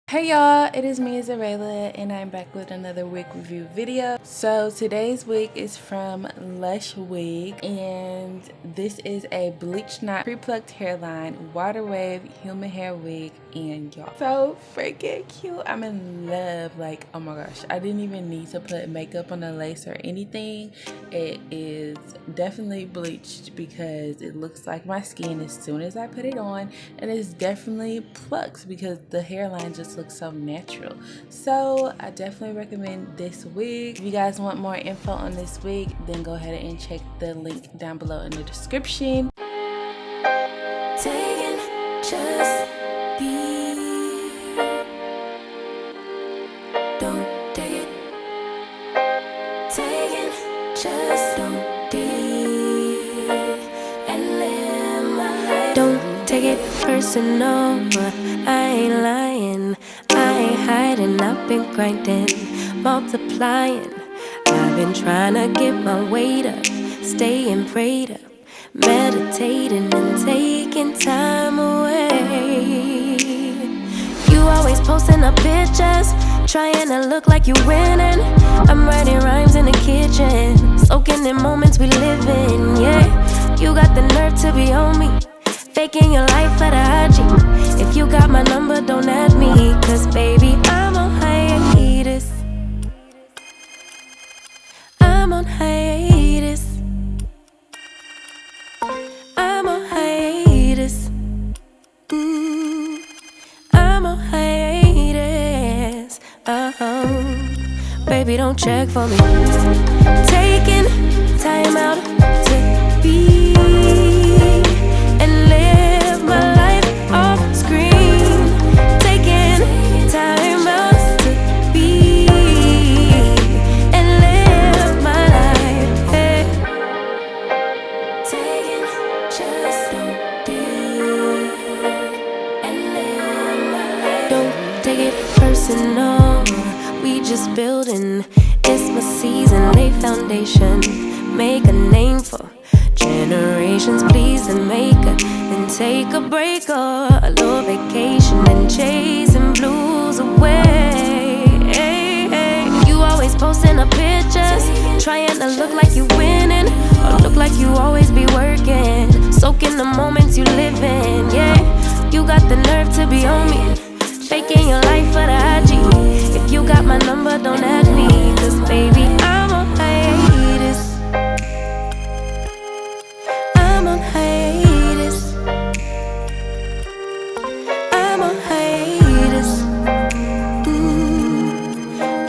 Hey y'all, it is me, Xureila, and I'm back with another wig review video. So today's wig is from Lush Wig, and this is a bleached knot pre-plucked hairline water wave human hair wig, and y'all, so freaking cute. I'm in love. Like, oh my gosh, I didn't even need to put makeup on the lace or anything. It is definitely bleached because it looks like my skin as soon as I put it on, and it's definitely plucked because the hairline just looks so natural. So I definitely recommend this wig. If you guys want more info on this wig, then go ahead and check the link down below in the description. Taking just be. Don't take it. Taking just don't be. And live my life. Don't take it personal. I ain't lying. I ain't hiding. I've been grinding, multiplying. I've been trying to get my weight up, staying prayed up, meditating and taking time away. You always posting up pictures, trying to look like you winning. I'm writing rhymes in the kitchen, soaking in moments we live in. Yeah, you got the nerve to be on me, faking your life for the IG. If you got my number, don't add me, cause baby, I'm on hiatus. I'm on hiatus. I'm on hiatus. I'm on hiatus. Baby, don't check for me. Taking time out to be and live my life off screen. Taking time out to be and live my life. Hey. Taking just don't be and live my life. Don't take it personal. We just building. It's my season. Lay foundation. Make a name for generations. Please and make a and take a break or a little vacation and chasing blues away. Hey, hey. You always posting up pictures, trying to look like you winning or look like you always be working, soaking the moments you live in. Yeah, you got the nerve to be on me, faking your life for the IG. If you got my number, don't add me, cause baby, I'm on hiatus. I'm on hiatus. I'm on hiatus.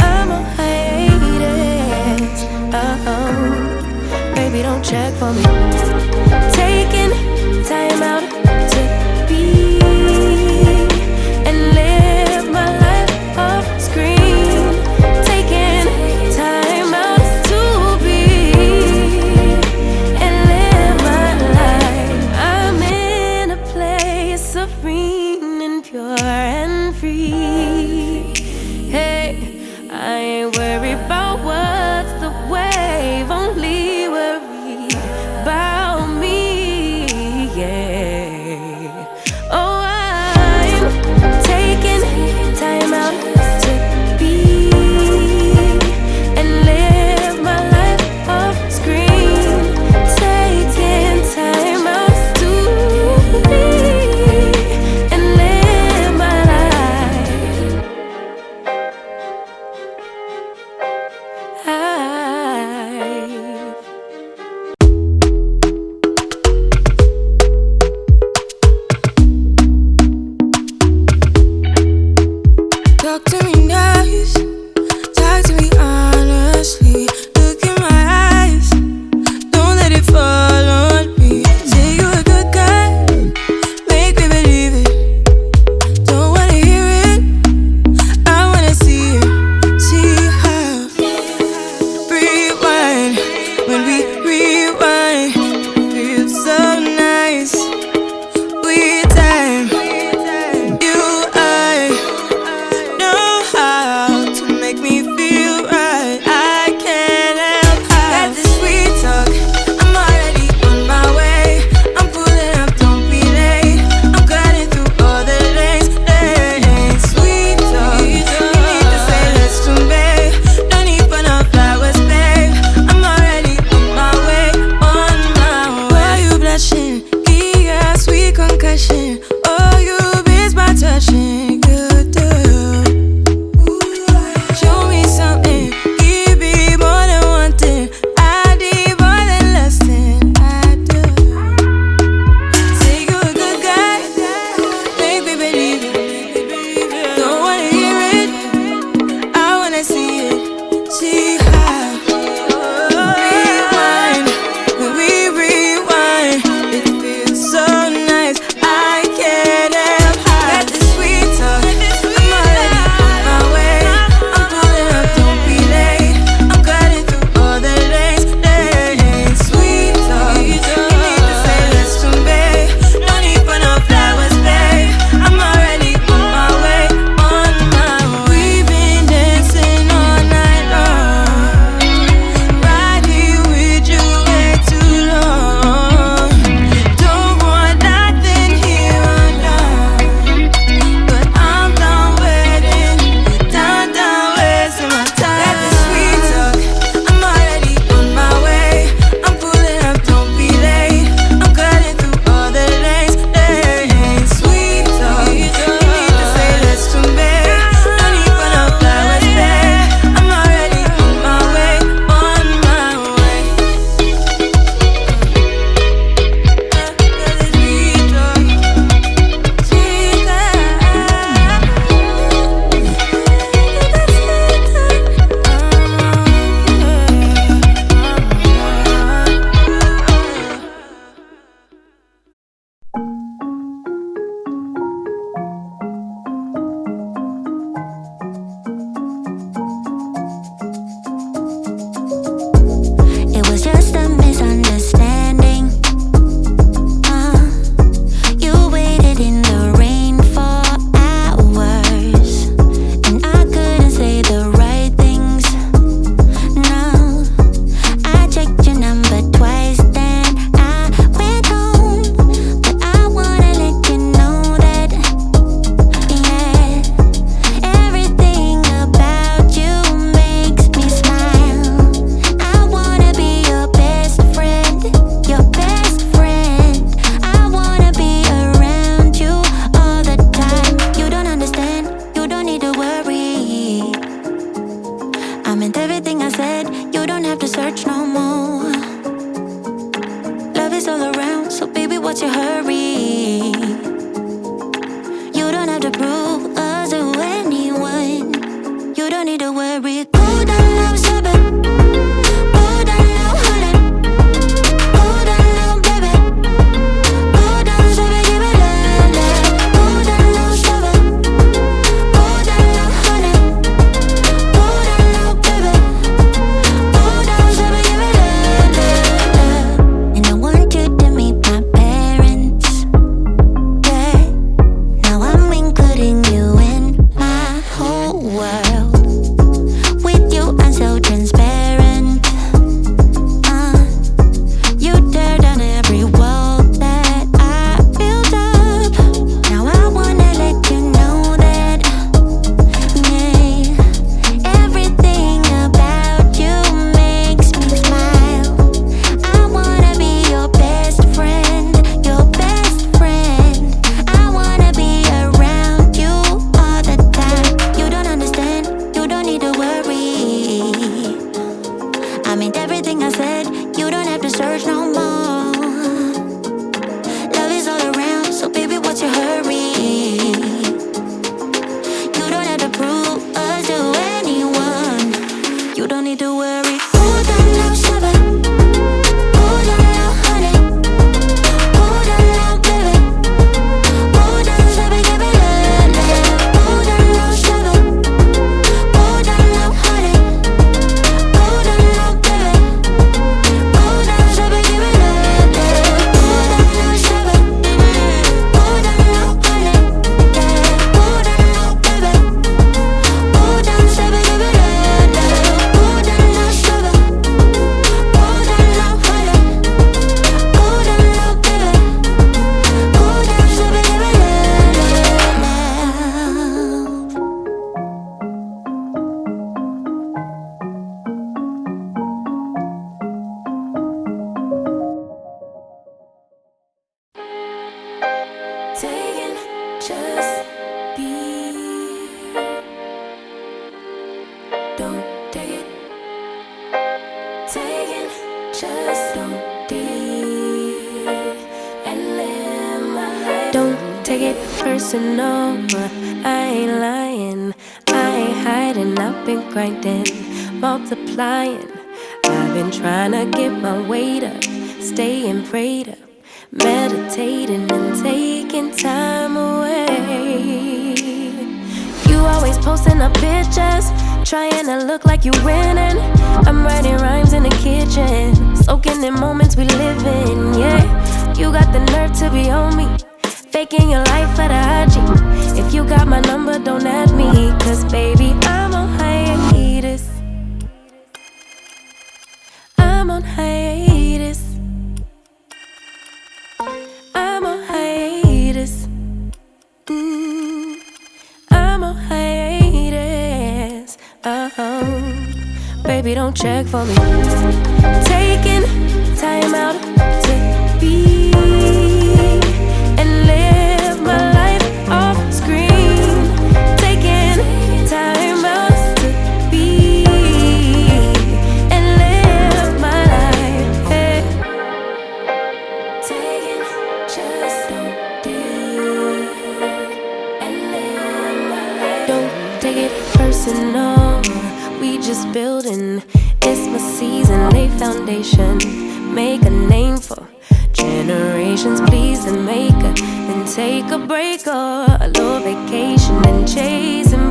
I'm on hiatus. Baby, don't check for me. Taking time out to be and live my life off screen. Taking time out to be and live my life. I'm in a place serene and pure and free. Hey, I ain't worried about what's the wave, only worry about me. Yeah. is all around, so baby, what's your hurry? You don't have to prove us to anyone. You don't need to worry. Cool down now, stop it. Cool down now, hold it. Cool down now, baby. Cool down, stop it, give it love, love. Cool down now, stop it. Cool down now, hold it. Cool down now, baby. Cool down, stop it, give it love, love, love. And I want you to meet my parents, yeah. Now I'm including you in my whole world. With you, I'm so transparent. You tear down every wall that I built up. Now I wanna let you know that, yeah, everything about you makes me smile. I wanna be your best friend, your best friend. I wanna be around you all the time. You don't understand, you don't need to worry. I meant everything I said, you don't have to search no more. Love is all around, so baby, what's your hurry? You don't have to prove us to anyone. You don't need to worry. Hold on now, stop it. Hold on now, honey. Hold on now, baby. Hold on, stop it, give it love, love. Hold on now, stop it. Hold on now, honey. Hold on now, baby. Hold on, stop it, give it love, love. Hold on now, stop it. Hold on now, honey. Yeah. Hold on now, baby. Hold on, stop it, give it love, love. Hold on now, stop it. Hold on now, honey. Hold on now, baby. Hold on, stop it, give it love, love. Taking just be. Don't take it. Taking just don't deep and live my life. Don't take it personal. I ain't lying. I ain't hiding. I've been grinding, multiplying. I've been trying to get my weight up, staying prayed up, meditating and taking time away. You always posting up pictures, trying to look like you winning. I'm writing rhymes in the kitchen, soaking in moments we live in, yeah. You got the nerve to be on me, faking your life for the IG. If you got my number, don't add me, cause baby, I'm on hiatus. I'm on hiatus. I'm on hiatus. I'm on hiatus. Baby, don't check for me. Taking time out to be and live my life off screen. Taking time out to be and live my life. Hey. Taking just don't deep and live my life. Don't take it personal. We just building. It's my season, lay foundation. Make a name for generations. Please and make a, then take a break or a little vacation and chasing.